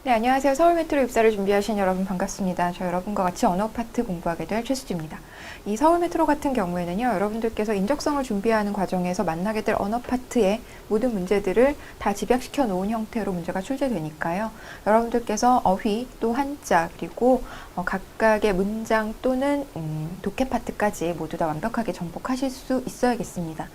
네, 안녕하세요. 서울 메트로 입사를 준비하신 여러분 반갑습니다. 저 여러분과 같이 언어 파트 공부하게 될 최수지입니다. 이 서울 메트로 같은 경우에는요, 여러분들께서 인적성을 준비하는 과정에서 만나게 될 언어 파트의 모든 문제들을 다 집약시켜 놓은 형태로 문제가 출제되니까요. 여러분들께서 어휘, 또 한자, 그리고 각각의 문장 또는 독해 파트까지 모두 다 완벽하게 정복하실 수 있어야겠습니다.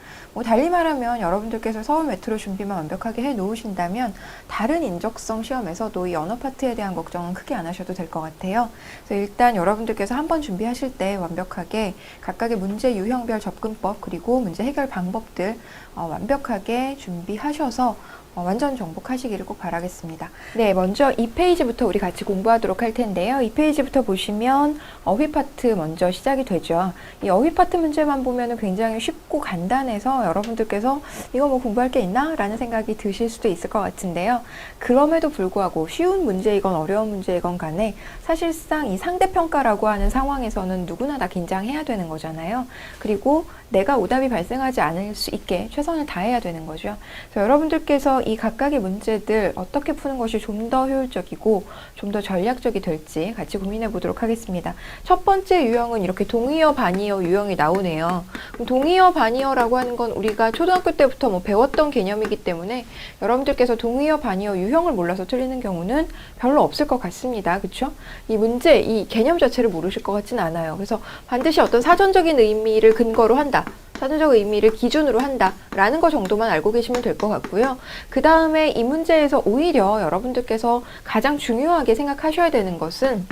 달리 말하면 여러분들께서 서울 메트로 준비만 완벽하게 해 놓으신다면 다른 인적성 시험에서도 이 언어 파트에 대한 걱정은 크게 안 하셔도 될 것 같아요. 그래서 일단 여러분들께서 한번 준비하실 때 완벽하게 각각의 문제 유형별 접근법 그리고 문제 해결 방법들 완벽하게 준비하셔서 완전 정복하시기를 꼭 바라겠습니다. 네, 먼저 이 페이지부터 우리 같이 공부하도록 할 텐데요. 이 페이지부터 보시면 어휘 파트 먼저 시작이 되죠. 이 어휘 파트 문제만 보면 굉장히 쉽고 간단해서 여러분들께서 이거 뭐 공부할 게 있나? 라는 생각이 드실 수도 있을 것 같은데요. 그럼에도 불구하고 쉬운 문제이건 어려운 문제이건 간에 사실상 이 상대평가라고 하는 상황에서는 누구나 다 긴장해야 되는 거잖아요. 그리고 내가 오답이 발생하지 않을 수 있게 최선을 다해야 되는 거죠. 그래서 여러분들께서 이 각각의 문제들 어떻게 푸는 것이 좀 더 효율적이고 좀 더 전략적이 될지 같이 고민해 보도록 하겠습니다. 첫 번째 유형은 이렇게 동의어, 반의어 유형이 나오네요. 동의어, 반의어라고 하는 건 우리가 초등학교 때부터 뭐 배웠던 개념이기 때문에 여러분들께서 동의어, 반의어 유형을 몰라서 틀리는 경우는 별로 없을 것 같습니다. 그렇죠? 이 문제, 이 개념 자체를 모르실 것 같지는 않아요. 그래서 반드시 어떤 사전적인 의미를 근거로 한다. 사전적 의미를 기준으로 한다라는 거 정도만 알고 계시면 될 것 같고요. 그 다음에 이 문제에서 오히려 여러분들께서 가장 중요하게 생각하셔야 되는 것은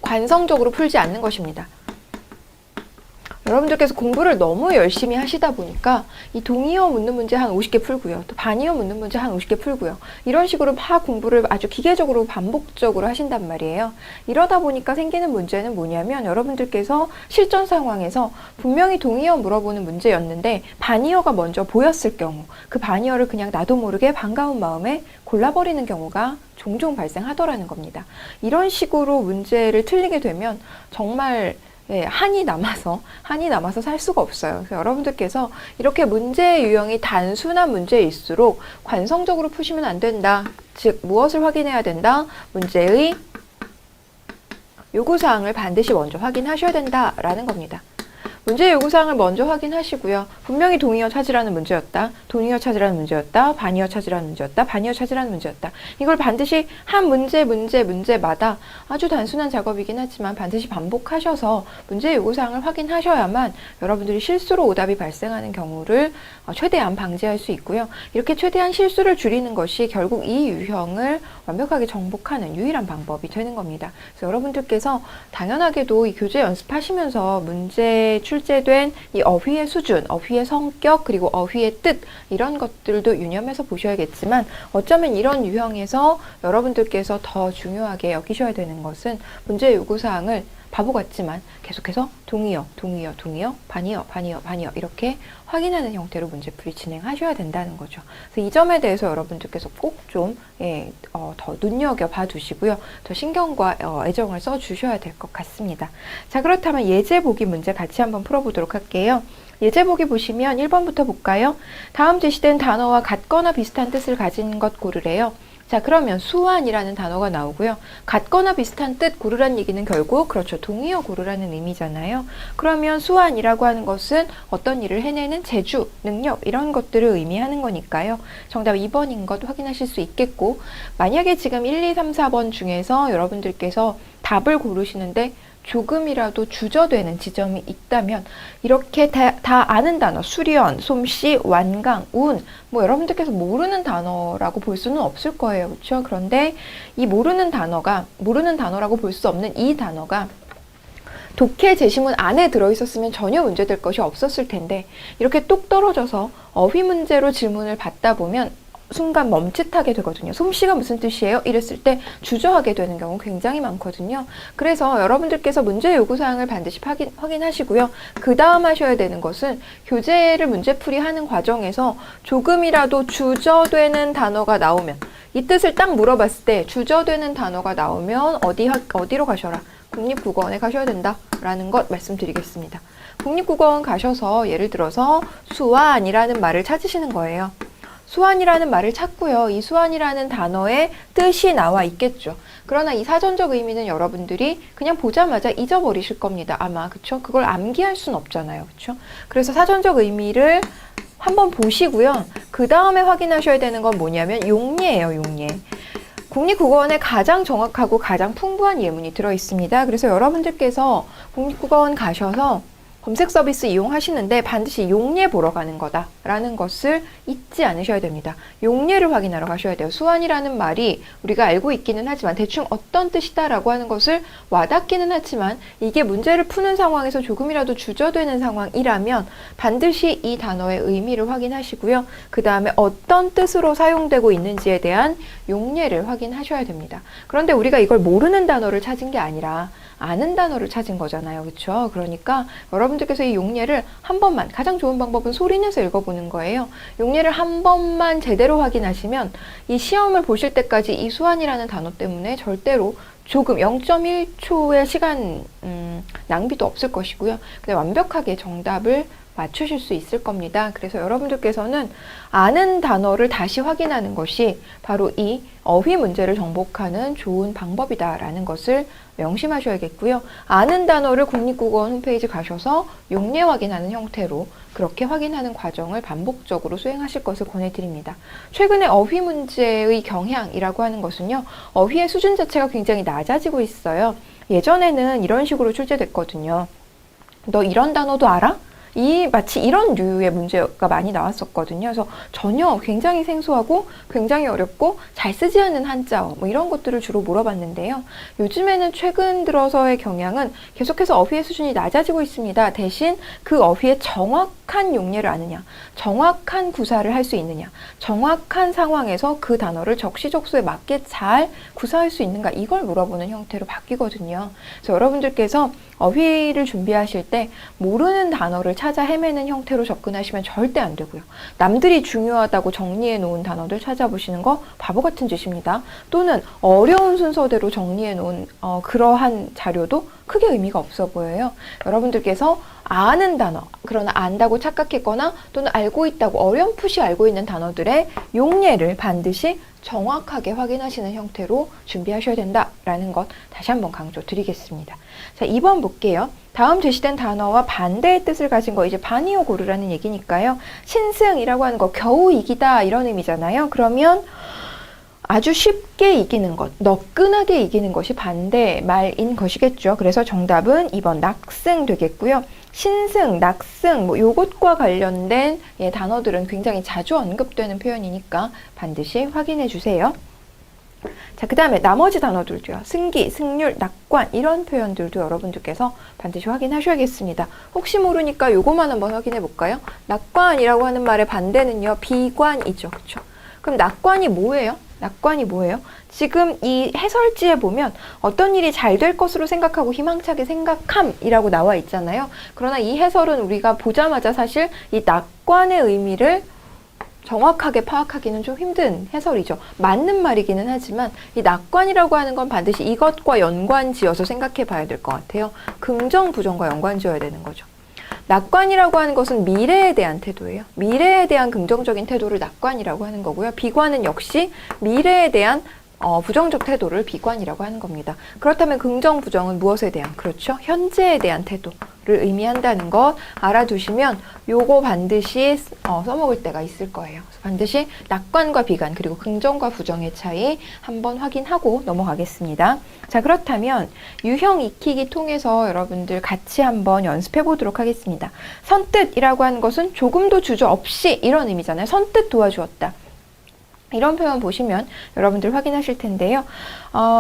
관성적으로 풀지 않는 것입니다. 여러분들께서 공부를 너무 열심히 하시다 보니까 이 동의어 묻는 문제 한 50개 풀고요. 또 반의어 묻는 문제 한 50개 풀고요. 이런 식으로 막 공부를 아주 기계적으로 반복적으로 하신단 말이에요. 이러다 보니까 생기는 문제는 뭐냐면 여러분들께서 실전 상황에서 분명히 동의어 물어보는 문제였는데 반의어가 먼저 보였을 경우 그 반의어를 그냥 나도 모르게 반가운 마음에 골라버리는 경우가 종종 발생하더라는 겁니다. 이런 식으로 문제를 틀리게 되면 정말 한이 남아서 살 수가 없어요. 그래서 여러분들께서 이렇게 문제 유형이 단순한 문제일수록 관성적으로 푸시면 안 된다. 즉 무엇을 확인해야 된다? 문제의 요구사항을 반드시 먼저 확인하셔야 된다라는 겁니다. 문제 요구사항을 먼저 확인하시고요. 분명히 동의어 찾으라는 문제였다. 동의어 찾으라는 문제였다. 반의어 찾으라는 문제였다. 반의어 찾으라는 문제였다. 이걸 반드시 한 문제마다 아주 단순한 작업이긴 하지만 반드시 반복하셔서 문제 요구사항을 확인하셔야만 여러분들이 실수로 오답이 발생하는 경우를 최대한 방지할 수 있고요. 이렇게 최대한 실수를 줄이는 것이 결국 이 유형을 완벽하게 정복하는 유일한 방법이 되는 겁니다. 그래서 여러분들께서 당연하게도 이 교재 연습하시면서 문제 출제된 이 어휘의 수준, 어휘의 성격, 그리고 어휘의 뜻 이런 것들도 유념해서 보셔야겠지만 어쩌면 이런 유형에서 여러분들께서 더 중요하게 여기셔야 되는 것은 문제 요구사항을 바보 같지만 계속해서 동의어, 반의어 이렇게 확인하는 형태로 문제풀이 진행하셔야 된다는 거죠. 그래서 이 점에 대해서 여러분들께서 꼭 좀 더 눈여겨봐 두시고요. 더 신경과 애정을 써주셔야 될 것 같습니다. 자, 그렇다면 예제 보기 문제 같이 한번 풀어보도록 할게요. 예제 보기 보시면 1번부터 볼까요? 다음 제시된 단어와 같거나 비슷한 뜻을 가진 것 고르래요. 자, 그러면 수완이라는 단어가 나오고요. 같거나 비슷한 뜻 고르란 얘기는 결국 그렇죠. 동의어 고르라는 의미잖아요. 그러면 수완이라고 하는 것은 어떤 일을 해내는 재주, 능력 이런 것들을 의미하는 거니까요. 정답 2번인 것 확인하실 수 있겠고 만약에 지금 1, 2, 3, 4번 중에서 여러분들께서 답을 고르시는데 조금이라도 주저되는 지점이 있다면 이렇게 다 아는 단어 수련, 솜씨, 완강, 운 뭐 여러분들께서 모르는 단어라고 볼 수는 없을 거예요. 그렇죠? 그런데 이 모르는 단어라고 볼 수 없는 이 단어가 독해 제시문 안에 들어있었으면 전혀 문제될 것이 없었을 텐데 이렇게 뚝 떨어져서 어휘 문제로 질문을 받다 보면 순간 멈칫하게 되거든요. 솜씨가 무슨 뜻이에요? 이랬을 때 주저하게 되는 경우 굉장히 많거든요. 그래서 여러분들께서 문제 요구사항을 반드시 확인하시고요. 그 다음 하셔야 되는 것은 교재를 문제풀이 하는 과정에서 조금이라도 주저되는 단어가 나오면 이 뜻을 딱 물어봤을 때 주저되는 단어가 나오면 어디로 가셔라? 국립국어원에 가셔야 된다라는 것 말씀드리겠습니다. 국립국어원 가셔서 예를 들어서 수완이라는 말을 찾으시는 거예요. 수완이라는 말을 찾고요. 이 수완이라는 단어의 뜻이 나와 있겠죠. 그러나 이 사전적 의미는 여러분들이 그냥 보자마자 잊어버리실 겁니다. 아마, 그쵸? 그걸 암기할 순 없잖아요. 그쵸? 그래서 사전적 의미를 한번 보시고요. 그 다음에 확인하셔야 되는 건 뭐냐면 용례예요, 용례. 국립국어원에 가장 정확하고 가장 풍부한 예문이 들어있습니다. 그래서 여러분들께서 국립국어원 가셔서 검색 서비스 이용하시는데 반드시 용례 보러 가는 거다라는 것을 잊지 않으셔야 됩니다. 용례를 확인하러 가셔야 돼요. 수완이라는 말이 우리가 알고 있기는 하지만 대충 어떤 뜻이다라고 하는 것을 와닿기는 하지만 이게 문제를 푸는 상황에서 조금이라도 주저되는 상황이라면 반드시 이 단어의 의미를 확인하시고요. 그 다음에 어떤 뜻으로 사용되고 있는지에 대한 용례를 확인하셔야 됩니다. 그런데 우리가 이걸 모르는 단어를 찾은 게 아니라 아는 단어를 찾은 거잖아요. 그렇죠? 그러니까 여러분들께서 이 용례를 한 번만, 가장 좋은 방법은 소리내서 읽어보는 거예요. 용례를 한 번만 제대로 확인하시면 이 시험을 보실 때까지 이 수완이라는 단어 때문에 절대로 조금 0.1초의 시간 낭비도 없을 것이고요. 근데 완벽하게 정답을 맞추실 수 있을 겁니다. 그래서 여러분들께서는 아는 단어를 다시 확인하는 것이 바로 이 어휘 문제를 정복하는 좋은 방법이다라는 것을 명심하셔야겠고요. 아는 단어를 국립국어원 홈페이지 가셔서 용례 확인하는 형태로 그렇게 확인하는 과정을 반복적으로 수행하실 것을 권해드립니다. 최근에 어휘 문제의 경향이라고 하는 것은요. 어휘의 수준 자체가 굉장히 낮아지고 있어요. 예전에는 이런 식으로 출제됐거든요. 너 이런 단어도 알아? 마치 이런 류의 문제가 많이 나왔었거든요. 그래서 전혀 굉장히 생소하고 굉장히 어렵고 잘 쓰지 않는 한자어 뭐 이런 것들을 주로 물어봤는데요. 요즘에는 최근 들어서의 경향은 계속해서 어휘의 수준이 낮아지고 있습니다. 대신 그 어휘의 정확한 용례를 아느냐, 정확한 구사를 할 수 있느냐, 정확한 상황에서 그 단어를 적시적소에 맞게 잘 구사할 수 있는가 이걸 물어보는 형태로 바뀌거든요. 그래서 여러분들께서 어휘를 준비하실 때 모르는 단어를 찾아 헤매는 형태로 접근하시면 절대 안 되고요. 남들이 중요하다고 정리해 놓은 단어들 찾아보시는 거 바보 같은 짓입니다. 또는 어려운 순서대로 정리해 놓은 그러한 자료도 크게 의미가 없어 보여요. 여러분들께서 아는 단어, 그러나 안다고 착각했거나 또는 알고 있다고 어렴풋이 알고 있는 단어들의 용례를 반드시 정확하게 확인하시는 형태로 준비하셔야 된다라는 것 다시 한번 강조드리겠습니다. 자, 2번 볼게요. 다음 제시된 단어와 반대의 뜻을 가진 거 이제 반이요 고르라는 얘기니까요. 신승이라고 하는 거 겨우 이기다 이런 의미잖아요. 그러면 아주 쉽게 이기는 것, 너끈하게 이기는 것이 반대말인 것이겠죠. 그래서 정답은 2번 낙승 되겠고요. 신승, 낙승, 뭐 요것과 관련된 단어들은 굉장히 자주 언급되는 표현이니까 반드시 확인해 주세요. 자, 그 다음에 나머지 단어들도요. 승기, 승률, 낙관 이런 표현들도 여러분들께서 반드시 확인하셔야겠습니다. 혹시 모르니까 요거만 한번 확인해 볼까요? 낙관이라고 하는 말의 반대는요. 비관이죠. 그렇죠? 그럼 낙관이 뭐예요? 낙관이 뭐예요? 지금 이 해설지에 보면 어떤 일이 잘 될 것으로 생각하고 희망차게 생각함이라고 나와 있잖아요. 그러나 이 해설은 우리가 보자마자 사실 이 낙관의 의미를 정확하게 파악하기는 좀 힘든 해설이죠. 맞는 말이기는 하지만 이 낙관이라고 하는 건 반드시 이것과 연관지어서 생각해 봐야 될 것 같아요. 긍정, 부정과 연관지어야 되는 거죠. 낙관이라고 하는 것은 미래에 대한 태도예요. 미래에 대한 긍정적인 태도를 낙관이라고 하는 거고요. 비관은 역시 미래에 대한 부정적 태도를 비관이라고 하는 겁니다. 그렇다면 긍정, 부정은 무엇에 대한? 그렇죠. 현재에 대한 태도를 의미한다는 것 알아두시면 요거 반드시 써먹을 때가 있을 거예요. 그래서 반드시 낙관과 비관 그리고 긍정과 부정의 차이 한번 확인하고 넘어가겠습니다. 자, 그렇다면 유형 익히기 통해서 여러분들 같이 한번 연습해 보도록 하겠습니다. 선뜻이라고 하는 것은 조금도 주저 없이 이런 의미잖아요. 선뜻 도와주었다. 이런 표현 보시면 여러분들 확인하실 텐데요.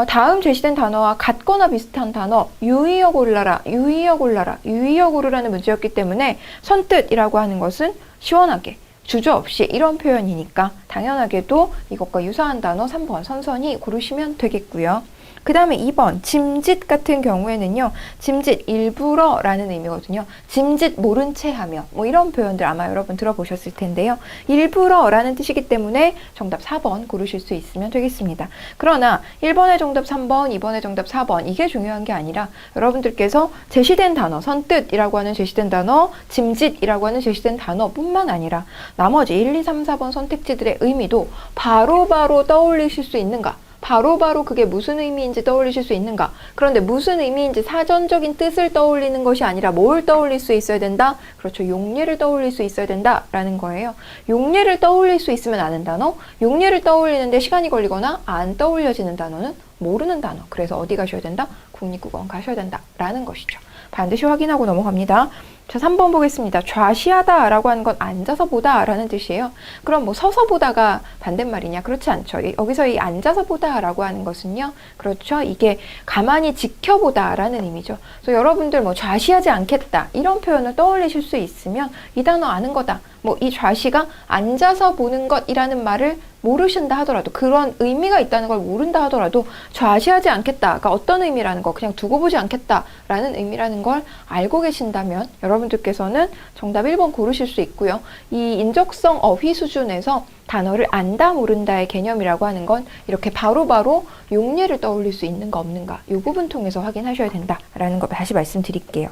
다음 제시된 단어와 같거나 비슷한 단어 유의어 골라라, 유의어 골라라, 유의어 고르라는 문제였기 때문에 선뜻이라고 하는 것은 시원하게 주저없이 이런 표현이니까 당연하게도 이것과 유사한 단어 3번 선선히 고르시면 되겠고요. 그 다음에 2번 짐짓 같은 경우에는요. 짐짓 일부러라는 의미거든요. 짐짓 모른 채 하며 뭐 이런 표현들 아마 여러분 들어보셨을 텐데요. 일부러라는 뜻이기 때문에 정답 4번 고르실 수 있으면 되겠습니다. 그러나 1번의 정답 3번, 2번의 정답 4번 이게 중요한 게 아니라 여러분들께서 제시된 단어, 선뜻이라고 하는 제시된 단어, 짐짓이라고 하는 제시된 단어뿐만 아니라 나머지 1, 2, 3, 4번 선택지들의 의미도 바로바로 떠올리실 수 있는가? 바로바로 그게 무슨 의미인지 떠올리실 수 있는가? 그런데 무슨 의미인지 사전적인 뜻을 떠올리는 것이 아니라 뭘 떠올릴 수 있어야 된다? 그렇죠. 용례를 떠올릴 수 있어야 된다라는 거예요. 용례를 떠올릴 수 있으면 아는 단어, 용례를 떠올리는데 시간이 걸리거나 안 떠올려지는 단어는 모르는 단어. 그래서 어디 가셔야 된다? 국립국어원 가셔야 된다라는 것이죠. 반드시 확인하고 넘어갑니다. 자, 3번 보겠습니다. 좌시하다 라고 하는 건 앉아서 보다 라는 뜻이에요. 그럼 뭐 서서 보다가 반대말이냐? 그렇지 않죠. 여기서 이 앉아서 보다 라고 하는 것은요. 그렇죠. 이게 가만히 지켜보다 라는 의미죠. 그래서 여러분들 뭐 좌시하지 않겠다 이런 표현을 떠올리실 수 있으면 이 단어 아는 거다. 뭐 이 좌시가 앉아서 보는 것이라는 말을 모르신다 하더라도 그런 의미가 있다는 걸 모른다 하더라도 좌시하지 않겠다가 어떤 의미라는 거 그냥 두고 보지 않겠다라는 의미라는 걸 알고 계신다면 여러분들께서는 정답 1번 고르실 수 있고요. 이 인적성 어휘 수준에서 단어를 안다 모른다의 개념이라고 하는 건 이렇게 바로바로 용례를 떠올릴 수 있는가 없는가 이 부분 통해서 확인하셔야 된다라는 거 다시 말씀드릴게요.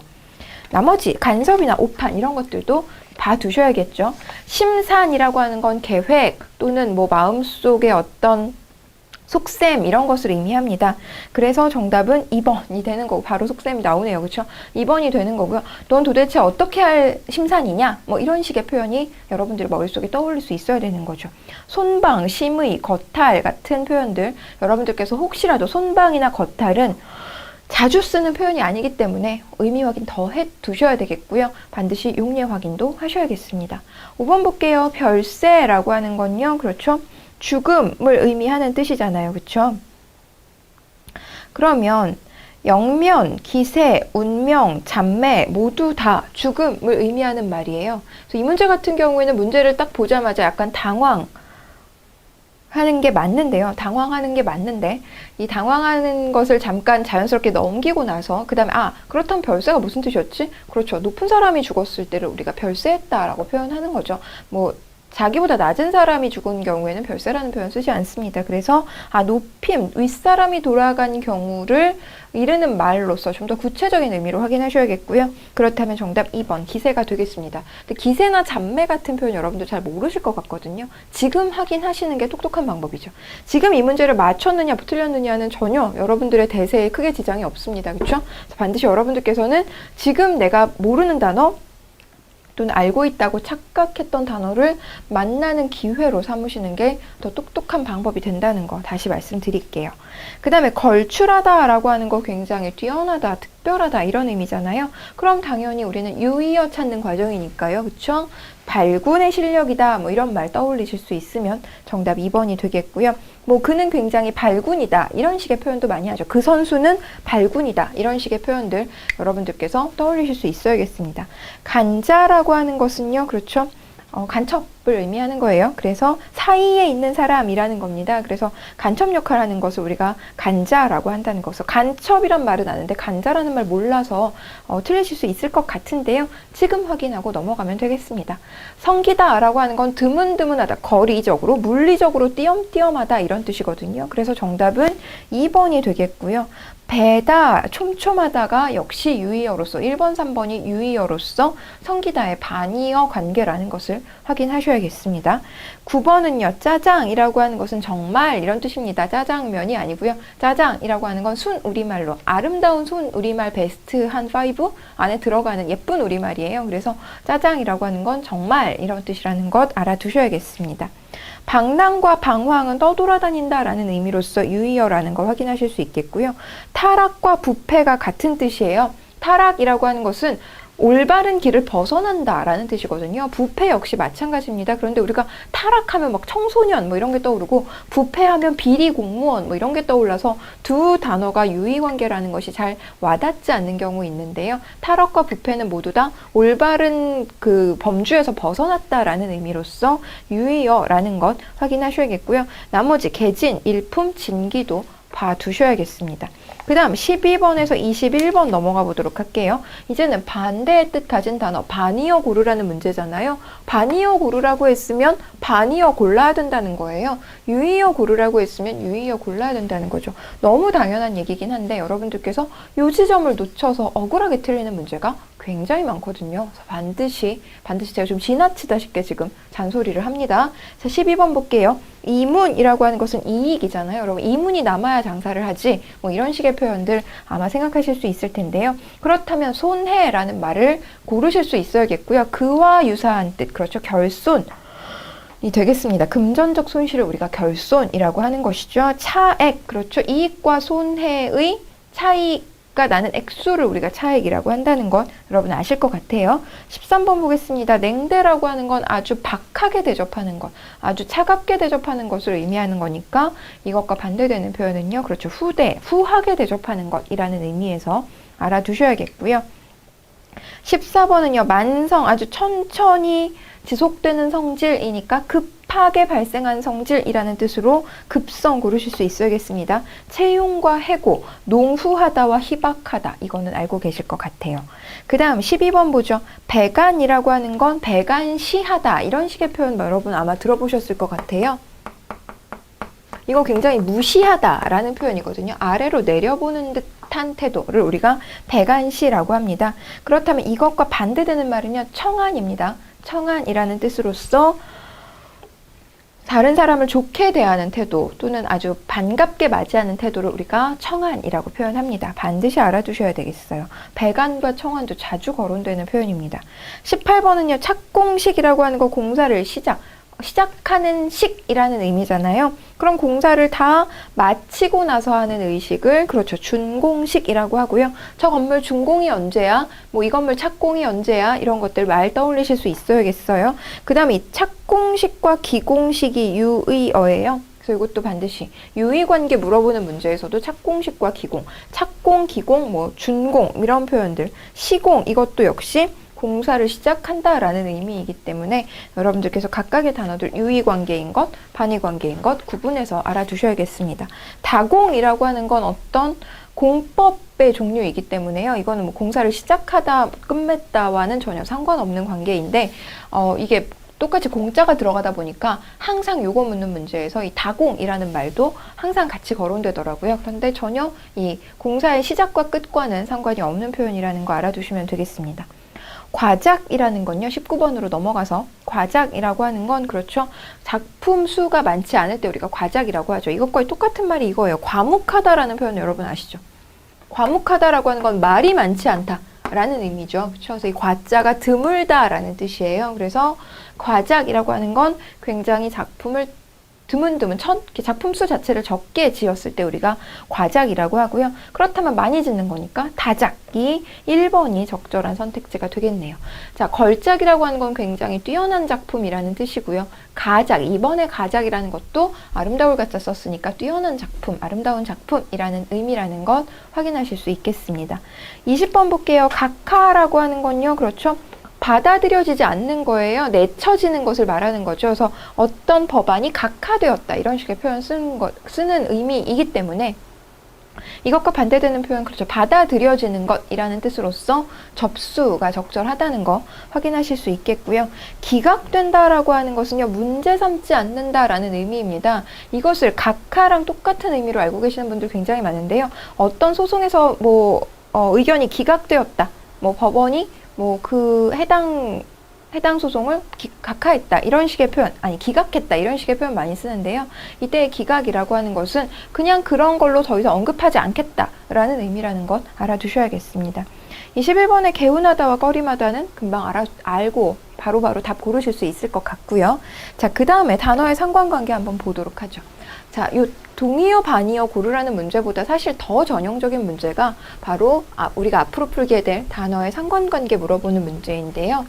나머지 간섭이나 오판 이런 것들도 봐두셔야겠죠. 심산이라고 하는 건 계획 또는 뭐 마음속의 어떤 속셈 이런 것을 의미합니다. 그래서 정답은 2번이 되는 거고 바로 속셈이 나오네요. 그렇죠? 2번이 되는 거고요. 넌 도대체 어떻게 할 심산이냐? 뭐 이런 식의 표현이 여러분들의 머릿속에 떠올릴 수 있어야 되는 거죠. 손방, 심의, 겉탈 같은 표현들 여러분들께서 혹시라도 손방이나 겉탈은 자주 쓰는 표현이 아니기 때문에 의미 확인 더 해두셔야 되겠고요. 반드시 용례 확인도 하셔야겠습니다. 5번 볼게요. 별세라고 하는 건요. 그렇죠? 죽음을 의미하는 뜻이잖아요. 그렇죠? 그러면 영면, 기세, 운명, 잡매 모두 다 죽음을 의미하는 말이에요. 그래서 이 문제 같은 경우에는 문제를 딱 보자마자 약간 하는 게 맞는데요. 당황하는 게 맞는데 이 당황하는 것을 잠깐 자연스럽게 넘기고 나서 그 다음에 그렇다면 별세가 무슨 뜻이었지? 그렇죠. 높은 사람이 죽었을 때를 우리가 별세했다라고 표현하는 거죠. 뭐 자기보다 낮은 사람이 죽은 경우에는 별세라는 표현 쓰지 않습니다. 그래서 높임, 윗사람이 돌아간 경우를 이르는 말로서 좀 더 구체적인 의미로 확인하셔야겠고요. 그렇다면 정답 2번 기세가 되겠습니다. 근데 기세나 잡매 같은 표현 여러분들 잘 모르실 것 같거든요. 지금 확인하시는 게 똑똑한 방법이죠. 지금 이 문제를 맞췄느냐 틀렸느냐는 전혀 여러분들의 대세에 크게 지장이 없습니다. 그렇죠? 반드시 여러분들께서는 지금 내가 모르는 단어 또는 알고 있다고 착각했던 단어를 만나는 기회로 삼으시는 게 더 똑똑한 방법이 된다는 거 다시 말씀드릴게요. 그 다음에 걸출하다라고 하는 거 굉장히 뛰어나다, 특별하다 이런 의미잖아요. 그럼 당연히 우리는 유의어 찾는 과정이니까요. 그쵸? 발군의 실력이다 뭐 이런 말 떠올리실 수 있으면 정답 2번이 되겠고요. 뭐 그는 굉장히 발군이다 이런 식의 표현도 많이 하죠. 그 선수는 발군이다 이런 식의 표현들 여러분들께서 떠올리실 수 있어야겠습니다. 간자라고 하는 것은요. 그렇죠? 간첩을 의미하는 거예요. 그래서 사이에 있는 사람이라는 겁니다. 그래서 간첩 역할을 하는 것을 우리가 간자라고 한다는 것을 간첩이란 말은 아는데 간자라는 말 몰라서 틀리실 수 있을 것 같은데요. 지금 확인하고 넘어가면 되겠습니다. 성기다라고 하는 건 드문드문하다, 거리적으로, 물리적으로 띄엄띄엄하다 이런 뜻이거든요. 그래서 정답은 2번이 되겠고요. 배다, 촘촘하다가 역시 유의어로서 1번, 3번이 유의어로서 성기다의 반의어 관계라는 것을 확인하셔야겠습니다. 9번은요. 짜장이라고 하는 것은 정말 이런 뜻입니다. 짜장면이 아니고요. 짜장이라고 하는 건 순 우리말로 아름다운 순 우리말 베스트 한 5 안에 들어가는 예쁜 우리말이에요. 그래서 짜장이라고 하는 건 정말 이런 뜻이라는 것 알아두셔야겠습니다. 방랑과 방황은 떠돌아다닌다라는 의미로서 유의어라는 걸 확인하실 수 있겠고요. 타락과 부패가 같은 뜻이에요. 타락이라고 하는 것은 올바른 길을 벗어난다라는 뜻이거든요. 부패 역시 마찬가지입니다. 그런데 우리가 타락하면 막 청소년 뭐 이런 게 떠오르고 부패하면 비리 공무원 뭐 이런 게 떠올라서 두 단어가 유의관계라는 것이 잘 와닿지 않는 경우 있는데요. 타락과 부패는 모두 다 올바른 그 범주에서 벗어났다라는 의미로서 유의어라는 것 확인하셔야겠고요. 나머지 개진, 일품, 진기도 봐두셔야겠습니다. 그 다음 12번에서 21번 넘어가 보도록 할게요. 이제는 반대의 뜻 가진 단어 반이어 고르라는 문제잖아요. 반이어 고르라고 했으면 반이어 골라야 된다는 거예요. 유이어 고르라고 했으면 유이어 골라야 된다는 거죠. 너무 당연한 얘기긴 한데 여러분들께서 요 지점을 놓쳐서 억울하게 틀리는 문제가 굉장히 많거든요. 그래서 반드시 제가 좀 지나치다 싶게 지금 잔소리를 합니다. 자, 12번 볼게요. 이문이라고 하는 것은 이익이잖아요. 여러분, 이문이 남아야 장사를 하지. 뭐 이런 식의 표현들 아마 생각하실 수 있을 텐데요. 그렇다면 손해라는 말을 고르실 수 있어야겠고요. 그와 유사한 뜻, 그렇죠. 결손. 이 되겠습니다. 금전적 손실을 우리가 결손이라고 하는 것이죠. 차액, 그렇죠. 이익과 손해의 차이가 나는 액수를 우리가 차액이라고 한다는 것 여러분 아실 것 같아요. 13번 보겠습니다. 냉대라고 하는 건 아주 박하게 대접하는 것, 아주 차갑게 대접하는 것을 의미하는 거니까 이것과 반대되는 표현은요. 그렇죠. 후하게 대접하는 것이라는 의미에서 알아두셔야겠고요. 14번은요. 만성, 아주 천천히 지속되는 성질이니까 급하게 발생한 성질이라는 뜻으로 급성 고르실 수 있어야겠습니다. 채용과 해고, 농후하다와 희박하다. 이거는 알고 계실 것 같아요. 그 다음 12번 보죠. 배간이라고 하는 건 배간시하다. 이런 식의 표현 여러분 아마 들어보셨을 것 같아요. 이거 굉장히 무시하다라는 표현이거든요. 아래로 내려보는 듯한 태도를 우리가 배간시라고 합니다. 그렇다면 이것과 반대되는 말은요. 청안입니다. 청안이라는 뜻으로서 다른 사람을 좋게 대하는 태도 또는 아주 반갑게 맞이하는 태도를 우리가 청안이라고 표현합니다. 반드시 알아두셔야 되겠어요. 배간과 청안도 자주 거론되는 표현입니다. 18번은요. 착공식이라고 하는 거 공사를 시작하는 식이라는 의미잖아요. 그럼 공사를 다 마치고 나서 하는 의식을 그렇죠. 준공식이라고 하고요. 저 건물 준공이 언제야? 뭐 이 건물 착공이 언제야? 이런 것들 말 떠올리실 수 있어야겠어요. 그 다음에 이 착공식과 기공식이 유의어예요. 그래서 이것도 반드시 유의관계 물어보는 문제에서도 착공식과 기공, 착공, 기공, 뭐 준공 이런 표현들, 시공 이것도 역시 공사를 시작한다라는 의미이기 때문에 여러분들께서 각각의 단어들 유의관계인 것, 반의관계인 것 구분해서 알아두셔야겠습니다. 다공이라고 하는 건 어떤 공법의 종류이기 때문에요. 이거는 뭐 공사를 시작하다, 끝맺다와는 전혀 상관없는 관계인데 이게 똑같이 공자가 들어가다 보니까 항상 요거 묻는 문제에서 이 다공이라는 말도 항상 같이 거론되더라고요. 그런데 전혀 이 공사의 시작과 끝과는 상관이 없는 표현이라는 거 알아두시면 되겠습니다. 과작이라는 건요. 19번으로 넘어가서 과작이라고 하는 건 그렇죠. 작품 수가 많지 않을 때 우리가 과작이라고 하죠. 이것과 똑같은 말이 이거예요. 과묵하다라는 표현 여러분 아시죠? 과묵하다라고 하는 건 말이 많지 않다라는 의미죠. 그렇죠? 그래서 이 과자가 드물다라는 뜻이에요. 그래서 과작이라고 하는 건 굉장히 작품을 드문드문 작품 수 자체를 적게 지었을 때 우리가 과작이라고 하고요. 그렇다면 많이 짓는 거니까 다작이 1번이 적절한 선택지가 되겠네요. 자, 걸작이라고 하는 건 굉장히 뛰어난 작품이라는 뜻이고요. 가작, 이번에 가작이라는 것도 아름다울 가짜 썼으니까 뛰어난 작품, 아름다운 작품이라는 의미라는 것 확인하실 수 있겠습니다. 20번 볼게요. 각하라고 하는 건요. 그렇죠. 받아들여지지 않는 거예요. 내쳐지는 것을 말하는 거죠. 그래서 어떤 법안이 각하되었다 이런 식의 표현 쓰는 의미이기 때문에 이것과 반대되는 표현 그렇죠. 받아들여지는 것이라는 뜻으로서 접수가 적절하다는 거 확인하실 수 있겠고요. 기각된다라고 하는 것은요. 문제 삼지 않는다라는 의미입니다. 이것을 각하랑 똑같은 의미로 알고 계시는 분들 굉장히 많은데요. 어떤 소송에서 뭐 의견이 기각되었다. 뭐 법원이 뭐 그 해당 소송을 각하했다 이런 식의 표현, 아니 기각했다 이런 식의 표현 많이 쓰는데요. 이때 기각이라고 하는 것은 그냥 그런 걸로 더 이상 언급하지 않겠다라는 의미라는 것 알아두셔야겠습니다. 21번의 개운하다와 꺼림하다는 금방 알고 바로바로 답 고르실 수 있을 것 같고요. 자, 그 다음에 단어의 상관관계 한번 보도록 하죠. 자, 요 동의어, 반의어 고르라는 문제보다 사실 더 전형적인 문제가 바로 우리가 앞으로 풀게 될 단어의 상관관계 물어보는 문제인데요.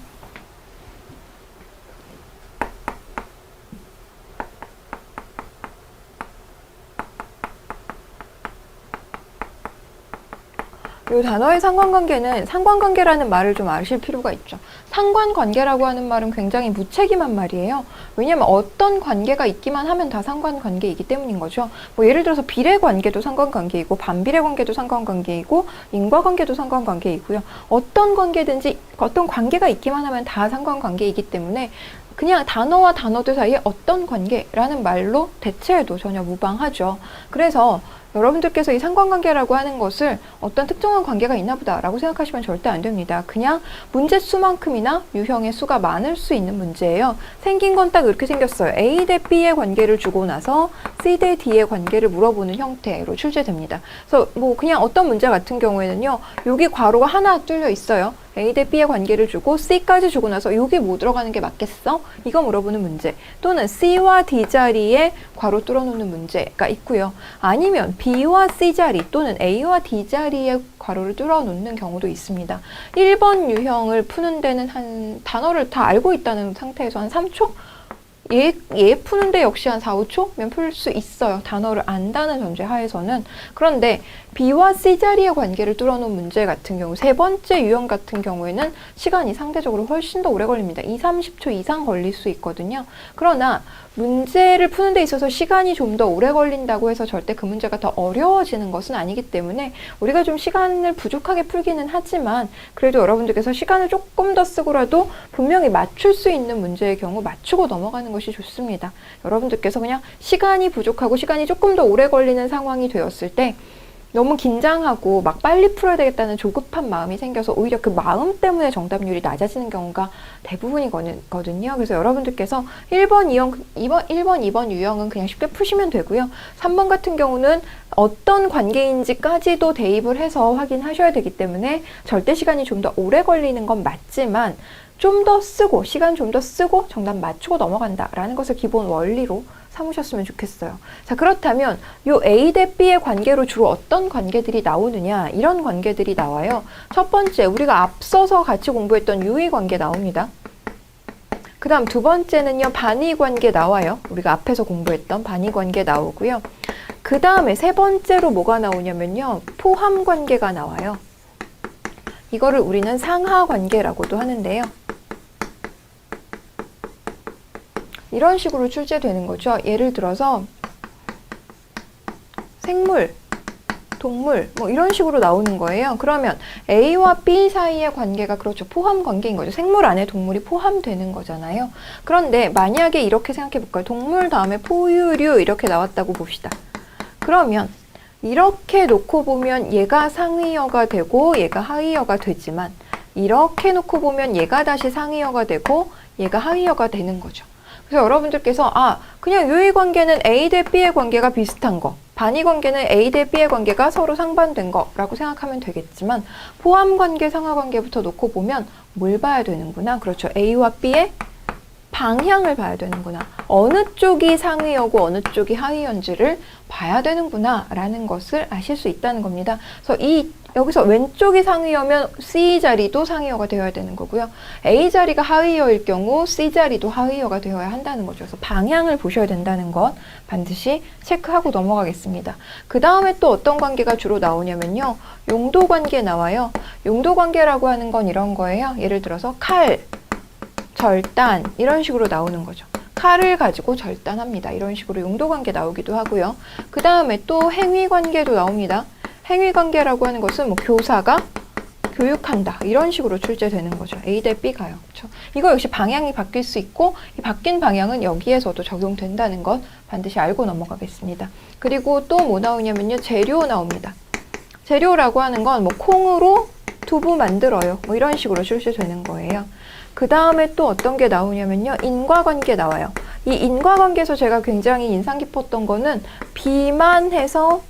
이 단어의 상관관계는 상관관계라는 말을 좀 아실 필요가 있죠. 상관관계라고 하는 말은 굉장히 무책임한 말이에요. 왜냐하면 어떤 관계가 있기만 하면 다 상관관계이기 때문인 거죠. 뭐 예를 들어서 비례관계도 상관관계이고 반비례관계도 상관관계이고 인과관계도 상관관계이고요. 어떤 관계든지 어떤 관계가 있기만 하면 다 상관관계이기 때문에 그냥 단어와 단어들 사이에 어떤 관계라는 말로 대체해도 전혀 무방하죠. 그래서 여러분들께서 이 상관관계라고 하는 것을 어떤 특정한 관계가 있나 보다라고 생각하시면 절대 안 됩니다. 그냥 문제 수만큼이나 유형의 수가 많을 수 있는 문제예요. 생긴 건 딱 이렇게 생겼어요. A 대 B의 관계를 주고 나서 C 대 D의 관계를 물어보는 형태로 출제됩니다. 그래서 뭐 그냥 어떤 문제 같은 경우에는요. 여기 괄호가 하나 뚫려 있어요. A 대 B의 관계를 주고 C까지 주고 나서 여기 뭐 들어가는 게 맞겠어? 이거 물어보는 문제. 또는 C와 D 자리에 괄호 뚫어놓는 문제가 있고요. 아니면 B와 C 자리 또는 A와 D 자리에 괄호를 뚫어놓는 경우도 있습니다. 1번 유형을 푸는 데는 한 단어를 다 알고 있다는 상태에서 한 3초? 얘 푸는데 역시 한 4, 5초면 풀 수 있어요. 단어를 안다는 전제 하에서는. 그런데 B와 C 자리의 관계를 뚫어놓은 문제 같은 경우 세 번째 유형 같은 경우에는 시간이 상대적으로 훨씬 더 오래 걸립니다. 2, 30초 이상 걸릴 수 있거든요. 그러나 문제를 푸는 데 있어서 시간이 좀 더 오래 걸린다고 해서 절대 그 문제가 더 어려워지는 것은 아니기 때문에 우리가 좀 시간을 부족하게 풀기는 하지만 그래도 여러분들께서 시간을 조금 더 쓰고라도 분명히 맞출 수 있는 문제의 경우 맞추고 넘어가는 것이 좋습니다. 여러분들께서 그냥 시간이 부족하고 시간이 조금 더 오래 걸리는 상황이 되었을 때 너무 긴장하고 막 빨리 풀어야 되겠다는 조급한 마음이 생겨서 오히려 그 마음 때문에 정답률이 낮아지는 경우가 대부분이거든요. 그래서 여러분들께서 1번, 2번 유형은 그냥 쉽게 푸시면 되고요. 3번 같은 경우는 어떤 관계인지까지도 대입을 해서 확인하셔야 되기 때문에 절대 시간이 좀 더 오래 걸리는 건 맞지만 좀 더 쓰고 시간 좀 더 쓰고 정답 맞추고 넘어간다라는 것을 기본 원리로 삼으셨으면 좋겠어요. 자, 그렇다면 요 A 대 B의 관계로 주로 어떤 관계들이 나오느냐, 이런 관계들이 나와요. 첫 번째, 우리가 앞서서 같이 공부했던 유의관계 나옵니다. 그 다음 두 번째는요, 반의관계 나와요. 우리가 앞에서 공부했던 반의관계 나오고요. 그 다음에 세 번째로 뭐가 나오냐면요, 포함관계가 나와요. 이거를 우리는 상하관계라고도 하는데요. 이런 식으로 출제되는 거죠. 예를 들어서 생물, 동물 뭐 이런 식으로 나오는 거예요. 그러면 A와 B 사이의 관계가 그렇죠. 포함 관계인 거죠. 생물 안에 동물이 포함되는 거잖아요. 그런데 만약에 이렇게 생각해 볼까요? 동물 다음에 포유류 이렇게 나왔다고 봅시다. 그러면 이렇게 놓고 보면 얘가 상위어가 되고 얘가 하위어가 되지만 이렇게 놓고 보면 얘가 다시 상위어가 되고 얘가 하위어가 되는 거죠. 그래서 여러분들께서 그냥 유의관계는 A 대 B의 관계가 비슷한 거, 반의관계는 A 대 B의 관계가 서로 상반된 거라고 생각하면 되겠지만 포함관계, 상하관계부터 놓고 보면 뭘 봐야 되는구나. 그렇죠. A와 B의 방향을 봐야 되는구나. 어느 쪽이 상위어고 어느 쪽이 하위어인지를 봐야 되는구나 라는 것을 아실 수 있다는 겁니다. 그래서 여기서 왼쪽이 상위어면 C 자리도 상위어가 되어야 되는 거고요. A 자리가 하위어일 경우 C 자리도 하위어가 되어야 한다는 거죠. 그래서 방향을 보셔야 된다는 것 반드시 체크하고 넘어가겠습니다. 그 다음에 또 어떤 관계가 주로 나오냐면요. 용도관계 나와요. 용도관계라고 하는 건 이런 거예요. 예를 들어서 칼, 절단 이런 식으로 나오는 거죠. 칼을 가지고 절단합니다. 이런 식으로 용도관계 나오기도 하고요. 그 다음에 또 행위관계도 나옵니다. 행위관계라고 하는 것은 뭐 교사가 교육한다 이런 식으로 출제되는 거죠. A 대 B 가요. 그렇죠? 이거 역시 방향이 바뀔 수 있고 이 바뀐 방향은 여기에서도 적용된다는 것 반드시 알고 넘어가겠습니다. 그리고 또 뭐 나오냐면요. 재료 나옵니다. 재료라고 하는 건 뭐 콩으로 두부 만들어요. 뭐 이런 식으로 출제되는 거예요. 그 다음에 또 어떤 게 나오냐면요. 인과관계 나와요. 이 인과관계에서 제가 굉장히 인상 깊었던 거는 비만해서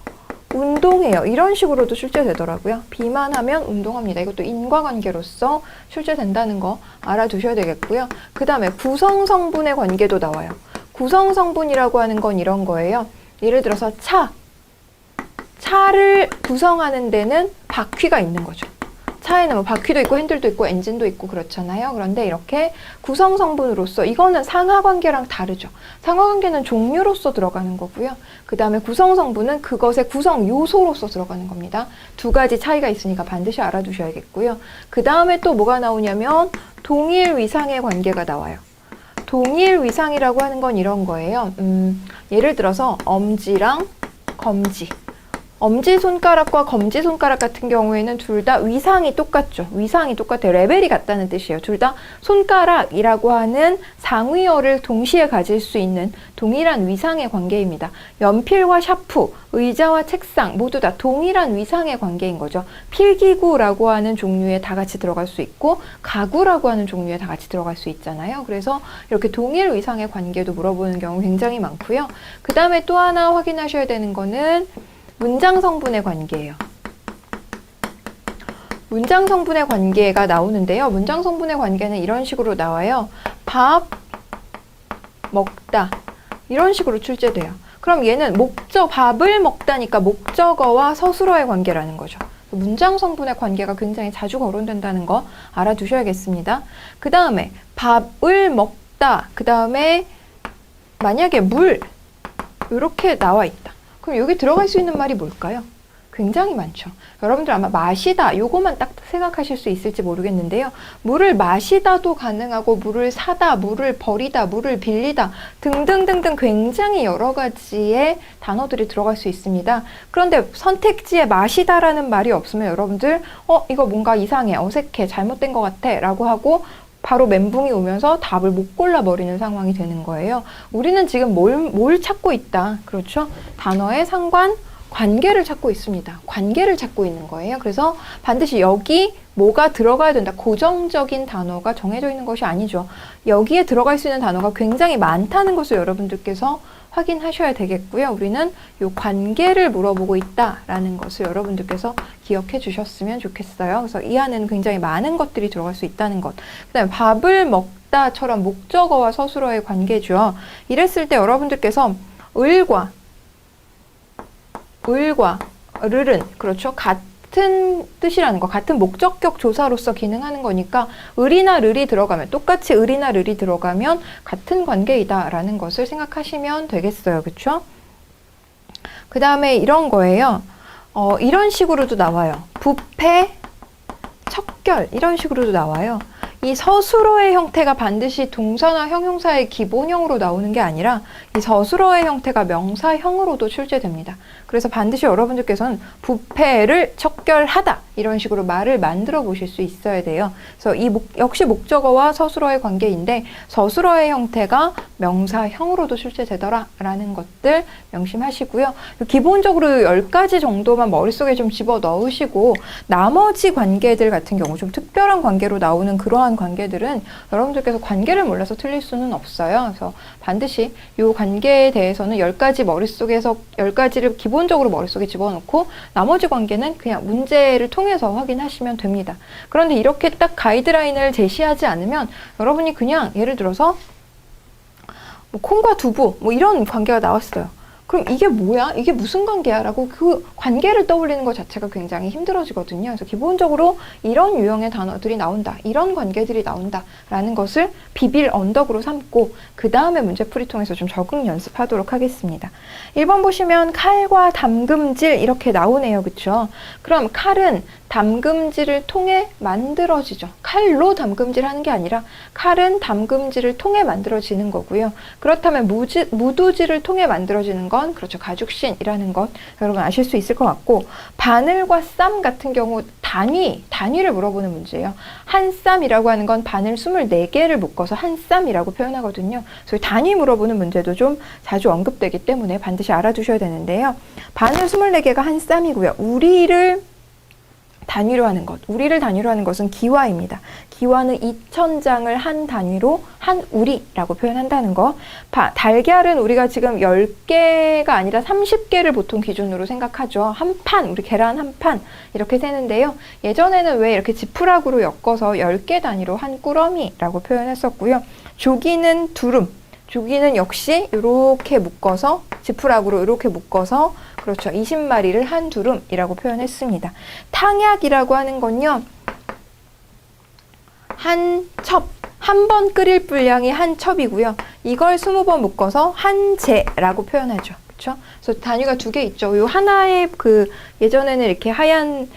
운동해요. 이런 식으로도 출제되더라고요. 비만하면 운동합니다. 이것도 인과관계로서 출제된다는 거 알아두셔야 되겠고요. 그 다음에 구성성분의 관계도 나와요. 구성성분이라고 하는 건 이런 거예요. 예를 들어서 차를 구성하는 데는 바퀴가 있는 거죠. 차에는 뭐 바퀴도 있고 핸들도 있고 엔진도 있고 그렇잖아요. 그런데 이렇게 구성 성분으로서 이거는 상하관계랑 다르죠. 상하관계는 종류로서 들어가는 거고요. 그 다음에 구성 성분은 그것의 구성 요소로서 들어가는 겁니다. 두 가지 차이가 있으니까 반드시 알아두셔야겠고요. 그 다음에 또 뭐가 나오냐면 동일 위상의 관계가 나와요. 동일 위상이라고 하는 건 이런 거예요. 예를 들어서 엄지랑 검지. 엄지손가락과 검지손가락 같은 경우에는 둘 다 위상이 똑같죠. 위상이 똑같아요. 레벨이 같다는 뜻이에요. 둘 다 손가락이라고 하는 상위어를 동시에 가질 수 있는 동일한 위상의 관계입니다. 연필과 샤프, 의자와 책상 모두 다 동일한 위상의 관계인 거죠. 필기구라고 하는 종류에 다 같이 들어갈 수 있고 가구라고 하는 종류에 다 같이 들어갈 수 있잖아요. 그래서 이렇게 동일 위상의 관계도 물어보는 경우 굉장히 많고요. 그 다음에 또 하나 확인하셔야 되는 거는 문장 성분의 관계예요. 문장 성분의 관계가 나오는데요. 문장 성분의 관계는 이런 식으로 나와요. 밥 먹다 이런 식으로 출제돼요. 그럼 얘는 밥을 먹다니까 목적어와 서술어의 관계라는 거죠. 문장 성분의 관계가 굉장히 자주 거론된다는 거 알아두셔야겠습니다. 그 다음에 밥을 먹다, 그 다음에 만약에 물 이렇게 나와 있다. 그럼 여기 들어갈 수 있는 말이 뭘까요? 굉장히 많죠. 여러분들 아마 마시다 요거만 딱 생각하실 수 있을지 모르겠는데요. 물을 마시다도 가능하고 물을 사다, 물을 버리다, 물을 빌리다 등등등등 굉장히 여러 가지의 단어들이 들어갈 수 있습니다. 그런데 선택지에 마시다라는 말이 없으면 여러분들 이거 뭔가 이상해, 어색해, 잘못된 것 같아 라고 하고 바로 멘붕이 오면서 답을 못 골라버리는 상황이 되는 거예요. 우리는 지금 뭘 찾고 있다. 그렇죠? 단어의 상관, 관계를 찾고 있습니다. 관계를 찾고 있는 거예요. 그래서 반드시 여기 뭐가 들어가야 된다. 고정적인 단어가 정해져 있는 것이 아니죠. 여기에 들어갈 수 있는 단어가 굉장히 많다는 것을 여러분들께서 확인하셔야 되겠고요. 우리는 이 관계를 물어보고 있다라는 것을 여러분들께서 기억해 주셨으면 좋겠어요. 그래서 이 안에는 굉장히 많은 것들이 들어갈 수 있다는 것. 그 다음에 밥을 먹다처럼 목적어와 서술어의 관계죠. 이랬을 때 여러분들께서 을과 르는 그렇죠. 같은 뜻이라는 거, 같은 목적격 조사로서 기능하는 거니까 을이나 르이 들어가면 똑같이 을이나 르이 들어가면 같은 관계이다라는 것을 생각하시면 되겠어요. 그렇죠? 그 다음에 이런 거예요. 이런 식으로도 나와요. 부패, 척결 이런 식으로도 나와요. 이 서술어의 형태가 반드시 동사나 형용사의 기본형으로 나오는 게 아니라 이 서술어의 형태가 명사형으로도 출제됩니다. 그래서 반드시 여러분들께서는 부패를 척결하다 이런 식으로 말을 만들어 보실 수 있어야 돼요. 그래서 역시 목적어와 서술어의 관계인데 서술어의 형태가 명사형으로도 출제되더라 라는 것들 명심하시고요. 기본적으로 10가지 정도만 머릿속에 좀 집어 넣으시고 나머지 관계들 같은 경우 좀 특별한 관계로 나오는 그러한 관계들은 여러분들께서 관계를 몰라서 틀릴 수는 없어요. 그래서 반드시 이 관계에 대해서는 10가지 머릿속에서 10가지를 기본적으로 머릿속에 집어넣고 나머지 관계는 그냥 문제를 통해서 확인하시면 됩니다. 그런데 이렇게 딱 가이드라인을 제시하지 않으면 여러분이 그냥 예를 들어서 뭐 콩과 두부 뭐 이런 관계가 나왔어요. 그럼 이게 뭐야? 이게 무슨 관계야? 라고 그 관계를 떠올리는 것 자체가 굉장히 힘들어지거든요. 그래서 기본적으로 이런 유형의 단어들이 나온다. 이런 관계들이 나온다. 라는 것을 비빌 언덕으로 삼고 그 다음에 문제풀이 통해서 좀 적응 연습하도록 하겠습니다. 1번 보시면 칼과 담금질 이렇게 나오네요. 그쵸? 그럼 칼은 담금질을 통해 만들어지죠. 칼로 담금질 하는 게 아니라 칼은 담금질을 통해 만들어지는 거고요. 그렇다면 무두질을 통해 만들어지는 건 그렇죠. 가죽신이라는 것 여러분 아실 수 있을 것 같고 바늘과 쌈 같은 경우 단위를 물어보는 문제예요. 한 쌈이라고 하는 건 바늘 24개를 묶어서 한 쌈이라고 표현하거든요. 그래서 단위 물어보는 문제도 좀 자주 언급되기 때문에 반드시 알아두셔야 되는데요. 바늘 24개가 한 쌈이고요. 우리를 단위로 하는 것은 기와입니다. 기와는 2000장을 한 단위로 한 우리라고 표현한다는 거. 달걀은 우리가 지금 10개가 아니라 30개를 보통 기준으로 생각하죠. 한 판, 우리 계란 한 판 이렇게 세는데요. 예전에는 왜 이렇게 지푸라기로 엮어서 10개 단위로 한 꾸러미라고 표현했었고요. 조기는 두름. 조기는 역시 이렇게 묶어서 지푸라기로 이렇게 묶어서 그렇죠. 20마리를 한 두름이라고 표현했습니다. 탕약이라고 하는 건요. 한 첩. 한 번 끓일 분량이 한 첩이고요. 이걸 20번 묶어서 한 재라고 표현하죠. 그렇죠? 그래서 단위가 두 개 있죠. 요 하나의 예전에는 이렇게 하얀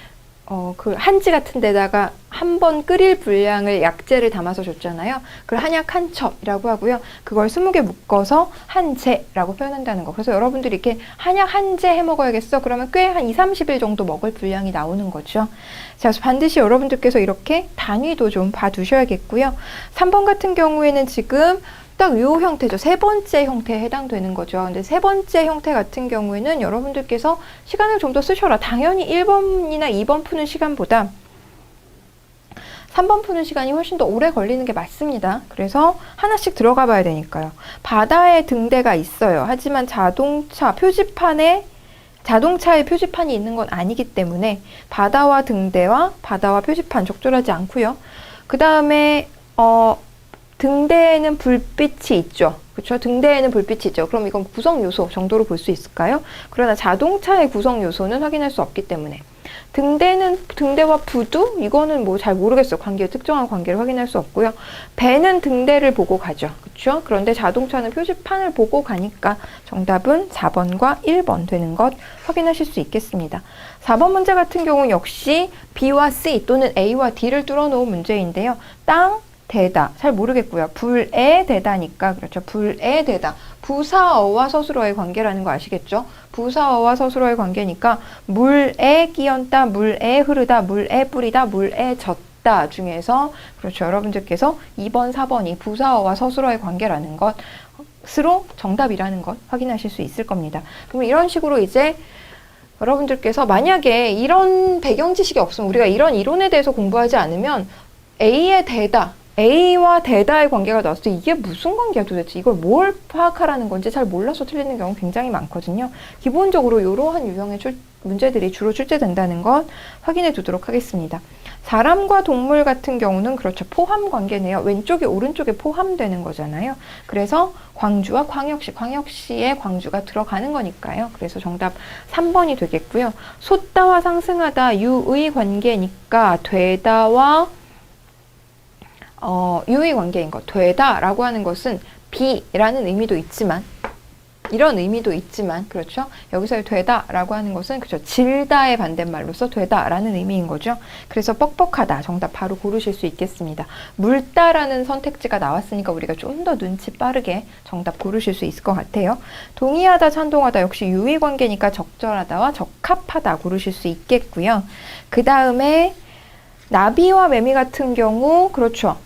한지 같은 데다가 한 번 끓일 분량을 약재를 담아서 줬잖아요. 그걸 한약 한 첩이라고 하고요. 그걸 20개 묶어서 한 재라고 표현한다는 거. 그래서 여러분들이 이렇게 한약 한 재 해 먹어야겠어. 그러면 꽤 한 20-30일 정도 먹을 분량이 나오는 거죠. 자, 그래서 반드시 여러분들께서 이렇게 단위도 좀 봐두셔야겠고요. 3번 같은 경우에는 지금 딱 요 형태죠. 세 번째 형태에 해당되는 거죠. 근데 세 번째 형태 같은 경우에는 여러분들께서 시간을 좀 더 쓰셔라. 당연히 1번이나 2번 푸는 시간보다 3번 푸는 시간이 훨씬 더 오래 걸리는 게 맞습니다. 그래서 하나씩 들어가 봐야 되니까요. 바다에 등대가 있어요. 하지만 자동차의 표지판이 있는 건 아니기 때문에 바다와 등대와 바다와 표지판 적절하지 않고요. 그 다음에 등대에는 불빛이 있죠. 그렇죠? 등대에는 불빛이 있죠. 그럼 이건 구성 요소 정도로 볼 수 있을까요? 그러나 자동차의 구성 요소는 확인할 수 없기 때문에 등대와 부두? 이거는 뭐 잘 모르겠어요. 특정한 관계를 확인할 수 없고요. 배는 등대를 보고 가죠. 그렇죠? 그런데 자동차는 표지판을 보고 가니까 정답은 4번과 1번 되는 것 확인하실 수 있겠습니다. 4번 문제 같은 경우는 역시 B와 C 또는 A와 D를 뚫어놓은 문제인데요. 땅, 대다. 잘 모르겠고요. 불에 대다니까. 그렇죠. 불에 대다. 부사어와 서술어의 관계라는 거 아시겠죠? 부사어와 서술어의 관계니까 물에 끼얹다, 물에 흐르다, 물에 뿌리다, 물에 젖다 중에서 그렇죠. 여러분들께서 2번, 4번이 부사어와 서술어의 관계라는 것으로 정답이라는 것 확인하실 수 있을 겁니다. 그럼 이런 식으로 이제 여러분들께서 만약에 이런 배경 지식이 없으면 우리가 이런 이론에 대해서 공부하지 않으면 A의 대다, A와 대다의 관계가 나왔을 때 이게 무슨 관계야 도대체, 이걸 뭘 파악하라는 건지 잘 몰라서 틀리는 경우 굉장히 많거든요. 기본적으로 이러한 유형의 문제들이 주로 출제된다는 것 확인해 두도록 하겠습니다. 사람과 동물 같은 경우는 그렇죠. 포함 관계네요. 왼쪽이 오른쪽에 포함되는 거잖아요. 그래서 광주와 광역시에 광주가 들어가는 거니까요. 그래서 정답 3번이 되겠고요. 솟다와 상승하다 유의 관계니까 되다와 유의 관계인 것. 되다라고 하는 것은 비라는 의미도 있지만 이런 의미도 있지만 그렇죠. 여기서의 되다라고 하는 것은 그렇죠. 질다의 반대말로서 되다라는 의미인 거죠. 그래서 뻑뻑하다 정답 바로 고르실 수 있겠습니다. 물다라는 선택지가 나왔으니까 우리가 좀 더 눈치 빠르게 정답 고르실 수 있을 것 같아요. 동의하다, 찬동하다 역시 유의 관계니까 적절하다와 적합하다 고르실 수 있겠고요. 그 다음에 나비와 매미 같은 경우 그렇죠.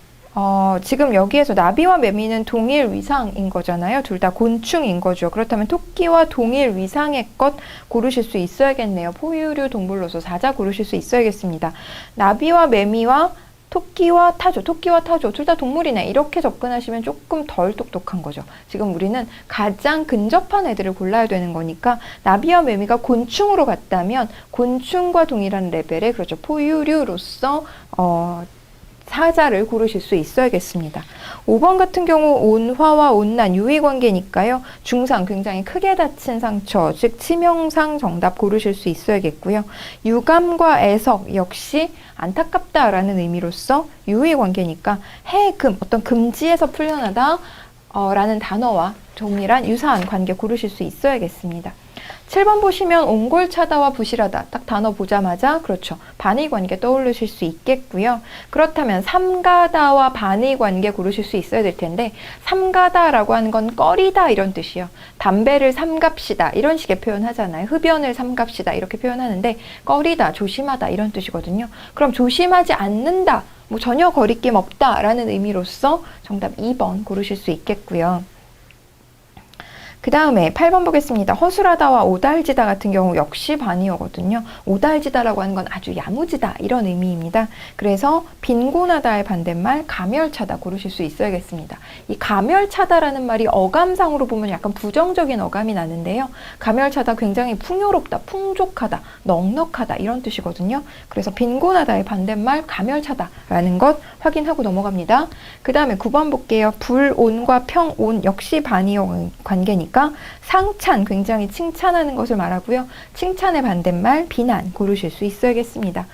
지금 여기에서 나비와 매미는 동일 위상인 거잖아요. 둘 다 곤충인 거죠. 그렇다면 토끼와 동일 위상의 것 고르실 수 있어야겠네요. 포유류 동물로서 사자 고르실 수 있어야겠습니다. 나비와 매미와 토끼와 타조 둘 다 동물이네. 이렇게 접근하시면 조금 덜 똑똑한 거죠. 지금 우리는 가장 근접한 애들을 골라야 되는 거니까 나비와 매미가 곤충으로 갔다면 곤충과 동일한 레벨의 그렇죠. 포유류로서 사자를 고르실 수 있어야겠습니다. 5번 같은 경우 온화와 온난 유의 관계니까요. 중상 굉장히 크게 다친 상처 즉 치명상 정답 고르실 수 있어야겠고요. 유감과 애석 역시 안타깝다라는 의미로서 유의 관계니까 해금 어떤 금지에서 풀려나다 라는 단어와 동일한 유사한 관계 고르실 수 있어야겠습니다. 7번 보시면 옹골차다와 부실하다 딱 단어 보자마자 그렇죠. 반의 관계 떠올리실 수 있겠고요. 그렇다면 삼가다와 반의 관계 고르실 수 있어야 될 텐데 삼가다라고 하는 건 꺼리다 이런 뜻이요. 담배를 삼갑시다 이런 식의 표현하잖아요. 흡연을 삼갑시다 이렇게 표현하는데 꺼리다 조심하다 이런 뜻이거든요. 그럼 조심하지 않는다 뭐 전혀 거리낌 없다 라는 의미로서 정답 2번 고르실 수 있겠고요. 그 다음에 8번 보겠습니다. 허술하다와 오달지다 같은 경우 역시 반의어거든요. 오달지다라고 하는 건 아주 야무지다 이런 의미입니다. 그래서 빈곤하다의 반대말 가멸차다 고르실 수 있어야겠습니다. 이 가멸차다라는 말이 어감상으로 보면 약간 부정적인 어감이 나는데요. 가멸차다 굉장히 풍요롭다, 풍족하다, 넉넉하다 이런 뜻이거든요. 그래서 빈곤하다의 반대말 가멸차다라는 것 확인하고 넘어갑니다. 그 다음에 9번 볼게요. 불온과 평온 역시 반의어 관계니까 상찬 굉장히 칭찬하는 것을 말하고요. 칭찬의 반대말 비난 고르실 수 있어야겠습니다.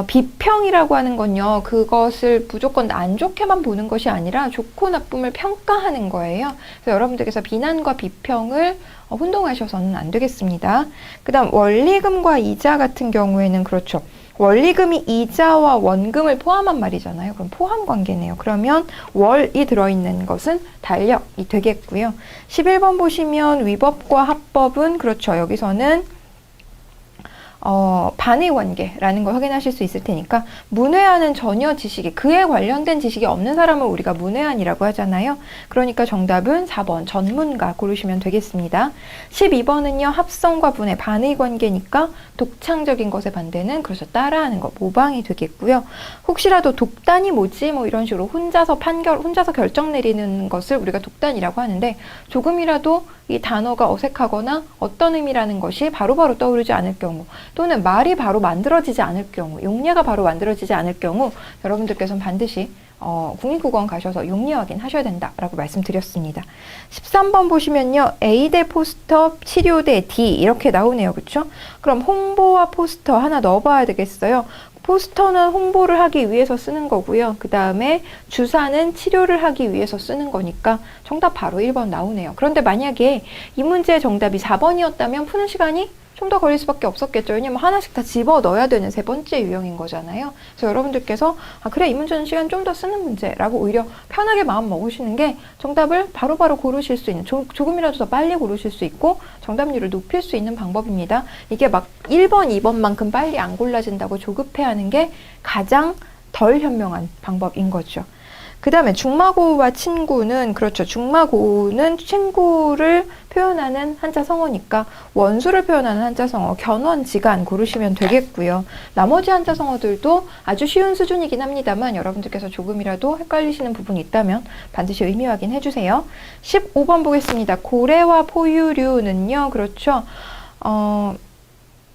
비평이라고 하는 건요, 그것을 무조건 안 좋게만 보는 것이 아니라 좋고 나쁨을 평가하는 거예요. 그래서 여러분들께서 비난과 비평을 혼동하셔서는 안 되겠습니다. 그 다음 원리금과 이자 같은 경우에는 그렇죠. 원리금이 이자와 원금을 포함한 말이잖아요. 그럼 포함 관계네요. 그러면 월이 들어있는 것은 달력이 되겠고요. 11번 보시면 위법과 합법은 그렇죠. 여기서는 반의 관계라는 걸 확인하실 수 있을 테니까, 문외한은 전혀 지식이, 그에 관련된 지식이 없는 사람을 우리가 문외한이라고 하잖아요. 그러니까 정답은 4번 전문가 고르시면 되겠습니다. 12번은요, 합성과 분해, 반의 관계니까 독창적인 것의 반대는 그래서 따라하는 것, 모방이 되겠고요. 혹시라도 독단이 뭐지? 뭐 이런 식으로 혼자서 결정 내리는 것을 우리가 독단이라고 하는데, 조금이라도 이 단어가 어색하거나 어떤 의미라는 것이 바로바로 떠오르지 않을 경우, 또는 말이 바로 만들어지지 않을 경우, 용례가 바로 만들어지지 않을 경우, 여러분들께서는 반드시 국립국어원 가셔서 용례 확인하셔야 된다라고 말씀드렸습니다. 13번 보시면요, A 대 포스터, 치료 대 D 이렇게 나오네요. 그렇죠? 그럼 홍보와 포스터 하나 넣어봐야 되겠어요. 포스터는 홍보를 하기 위해서 쓰는 거고요. 그 다음에 주사는 치료를 하기 위해서 쓰는 거니까 정답 바로 1번 나오네요. 그런데 만약에 이 문제의 정답이 4번이었다면 푸는 시간이 좀 더 걸릴 수밖에 없었겠죠. 왜냐면 하나씩 다 집어 넣어야 되는 세 번째 유형인 거잖아요. 그래서 여러분들께서 그래, 이 문제는 시간 좀 더 쓰는 문제라고 오히려 편하게 마음 먹으시는 게 정답을 바로바로 고르실 수 있는, 조금이라도 더 빨리 고르실 수 있고 정답률을 높일 수 있는 방법입니다. 이게 막 1번, 2번만큼 빨리 안 골라진다고 조급해하는 게 가장 덜 현명한 방법인 거죠. 그 다음에 중마고우와 친구는 그렇죠. 중마고우는 친구를 표현하는 한자성어니까 원수를 표현하는 한자성어 견원지간 고르시면 되겠고요. 나머지 한자성어들도 아주 쉬운 수준이긴 합니다만 여러분들께서 조금이라도 헷갈리시는 부분이 있다면 반드시 의미 확인해 주세요. 15번 보겠습니다. 고래와 포유류는요. 그렇죠.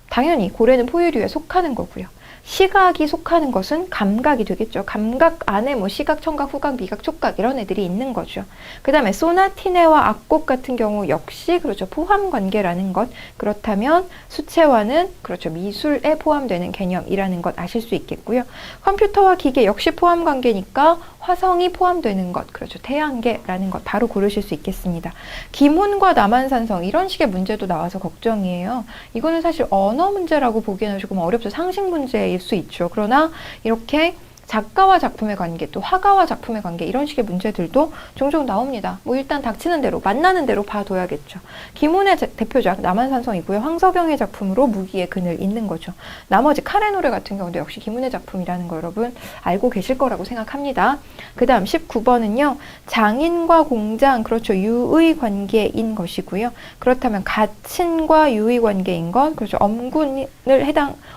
당연히 고래는 포유류에 속하는 거고요. 시각이 속하는 것은 감각이 되겠죠. 감각 안에 뭐 시각, 청각, 후각, 미각, 촉각 이런 애들이 있는 거죠. 그 다음에 소나티네와 악곡 같은 경우 역시 그렇죠. 포함 관계라는 것. 그렇다면 수채화는 그렇죠. 미술에 포함되는 개념이라는 것 아실 수 있겠고요. 컴퓨터와 기계 역시 포함 관계니까 화성이 포함되는 것. 그렇죠. 태양계라는 것 바로 고르실 수 있겠습니다. 기문과 남한산성 이런 식의 문제도 나와서 걱정이에요. 이거는 사실 언어 문제라고 보기에는 조금 어렵죠. 상식 문제일 수 있죠. 그러나 이렇게 작가와 작품의 관계, 또 화가와 작품의 관계 이런 식의 문제들도 종종 나옵니다. 뭐 일단 닥치는 대로, 만나는 대로 봐둬야겠죠. 김훈의 대표작 남한산성이고요. 황석영의 작품으로 무기의 그늘 있는 거죠. 나머지 카레 노래 같은 경우도 역시 김훈의 작품이라는 거 여러분 알고 계실 거라고 생각합니다. 그 다음 19번은요. 장인과 공장, 그렇죠. 유의 관계인 것이고요. 그렇다면 가친과 유의 관계인 것, 그렇죠.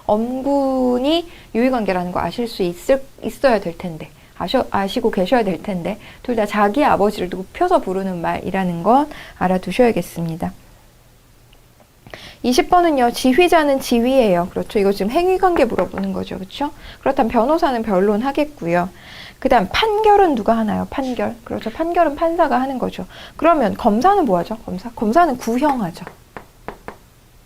엄군이 유의 관계라는 거 아실 수 있어야 될 텐데, 아시고 계셔야 될 텐데, 둘 다 자기 아버지를 높여서 부르는 말이라는 것 알아두셔야겠습니다. 20번은요, 지휘자는 지휘예요. 그렇죠. 이거 지금 행위관계 물어보는 거죠. 그렇죠. 그렇다면 변호사는 변론하겠고요. 그 다음 판결은 누가 하나요? 판결. 그렇죠. 판결은 판사가 하는 거죠. 그러면 검사는 뭐 하죠? 검사는 구형하죠.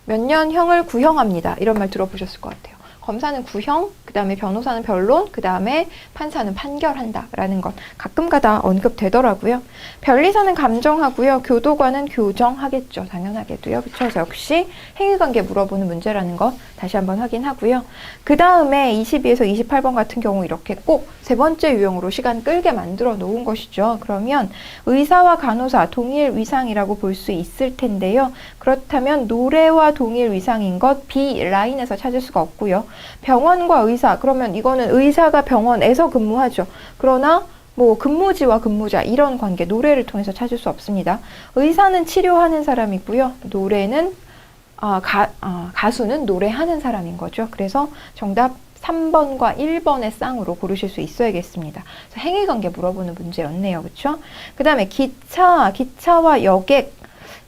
몇 년형을 구형합니다. 이런 말 들어보셨을 것 같아요. 검사는 구형, 그 다음에 변호사는 변론, 그 다음에 판사는 판결한다 라는 것 가끔가다 언급되더라고요. 변리사는 감정하고요. 교도관은 교정하겠죠. 당연하게도요. 그렇죠. 그래서 역시 행위관계 물어보는 문제라는 것 다시 한번 확인하고요. 그 다음에 22에서 28번 같은 경우 이렇게 꼭 세 번째 유형으로 시간 끌게 만들어 놓은 것이죠. 그러면 의사와 간호사 동일 위상이라고 볼 수 있을 텐데요. 그렇다면 노래와 동일 위상인 것 B 라인에서 찾을 수가 없고요. 병원과 의사, 그러면 이거는 의사가 병원에서 근무하죠. 그러나 뭐 근무지와 근무자 이런 관계 노래를 통해서 찾을 수 없습니다. 의사는 치료하는 사람이고요. 노래는 가수는 노래하는 사람인 거죠. 그래서 정답 3번과 1번의 쌍으로 고르실 수 있어야겠습니다. 그래서 행위관계 물어보는 문제였네요. 그렇죠? 그 다음에 기차와 여객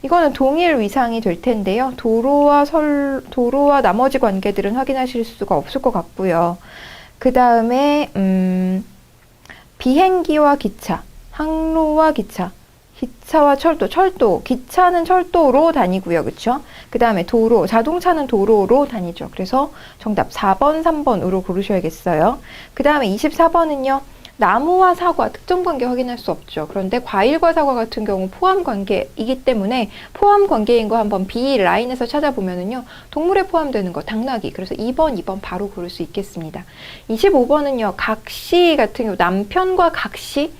이거는 동일 위상이 될 텐데요. 도로와 나머지 관계들은 확인하실 수가 없을 것 같고요. 그 다음에 비행기와 기차, 항로와 기차, 기차와 철도, 기차는 철도로 다니고요. 그쵸? 그 다음에 도로, 자동차는 도로로 다니죠. 그래서 정답 4번, 3번으로 고르셔야겠어요. 그 다음에 24번은요. 나무와 사과, 특정 관계 확인할 수 없죠. 그런데 과일과 사과 같은 경우 포함 관계이기 때문에 포함 관계인 거 한번 B 라인에서 찾아보면은요. 동물에 포함되는 거, 당나귀. 그래서 2번 바로 고를 수 있겠습니다. 25번은요. 각시 같은 경우, 남편과 각시.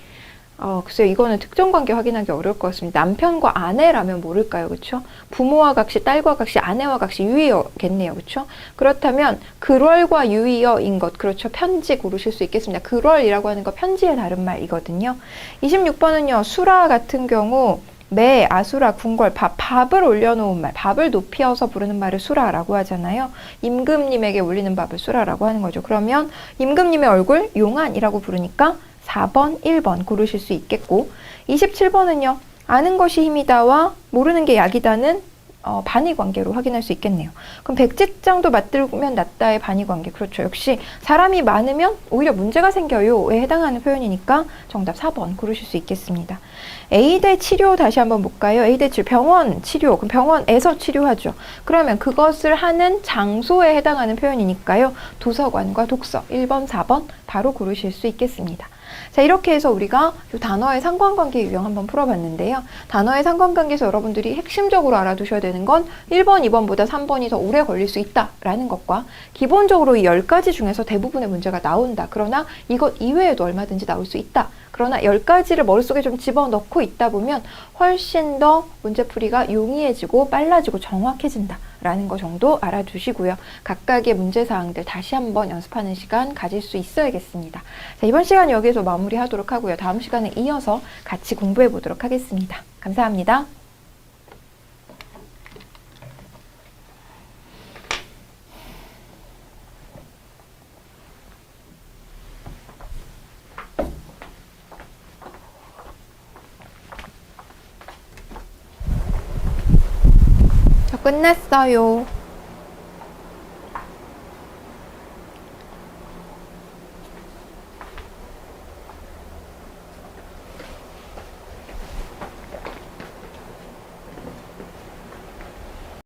글쎄요, 이거는 특정 관계 확인하기 어려울 것 같습니다. 남편과 아내라면 모를까요, 그쵸? 부모와 각시, 딸과 각시, 아내와 각시, 유의어겠네요, 그쵸? 그렇다면, 글월과 유의어인 것, 그렇죠? 편지 고르실 수 있겠습니다. 글월이라고 하는 거 편지의 다른 말이거든요. 26번은요, 수라 같은 경우, 매, 아수라, 궁궐, 밥을 올려놓은 말, 밥을 높이어서 부르는 말을 수라라고 하잖아요. 임금님에게 올리는 밥을 수라라고 하는 거죠. 그러면 임금님의 얼굴, 용안이라고 부르니까 4번, 1번 고르실 수 있겠고 27번은요. 아는 것이 힘이다와 모르는 게 약이다는 반의 관계로 확인할 수 있겠네요. 그럼 백지장도 맞들면 낫다의 반의 관계. 그렇죠. 역시 사람이 많으면 오히려 문제가 생겨요에 해당하는 표현이니까 정답 4번 고르실 수 있겠습니다. A대 치료 다시 한번 볼까요? A대 치료, 병원 치료. 그럼 병원에서 치료하죠. 그러면 그것을 하는 장소에 해당하는 표현이니까요. 도서관과 독서 1번, 4번 바로 고르실 수 있겠습니다. 자, 이렇게 해서 우리가 이 단어의 상관관계 유형 한번 풀어봤는데요. 단어의 상관관계에서 여러분들이 핵심적으로 알아두셔야 되는 건 1번, 2번보다 3번이 더 오래 걸릴 수 있다라는 것과 기본적으로 이 10가지 중에서 대부분의 문제가 나온다. 그러나 이것 이외에도 얼마든지 나올 수 있다. 그러나 10가지를 머릿속에 좀 집어넣고 있다 보면 훨씬 더 문제풀이가 용이해지고 빨라지고 정확해진다. 라는 거 정도 알아두시고요. 각각의 문제사항들 다시 한번 연습하는 시간 가질 수 있어야겠습니다. 자, 이번 시간 여기서 마무리하도록 하고요. 다음 시간에 이어서 같이 공부해 보도록 하겠습니다. 감사합니다. 저 끝났어요.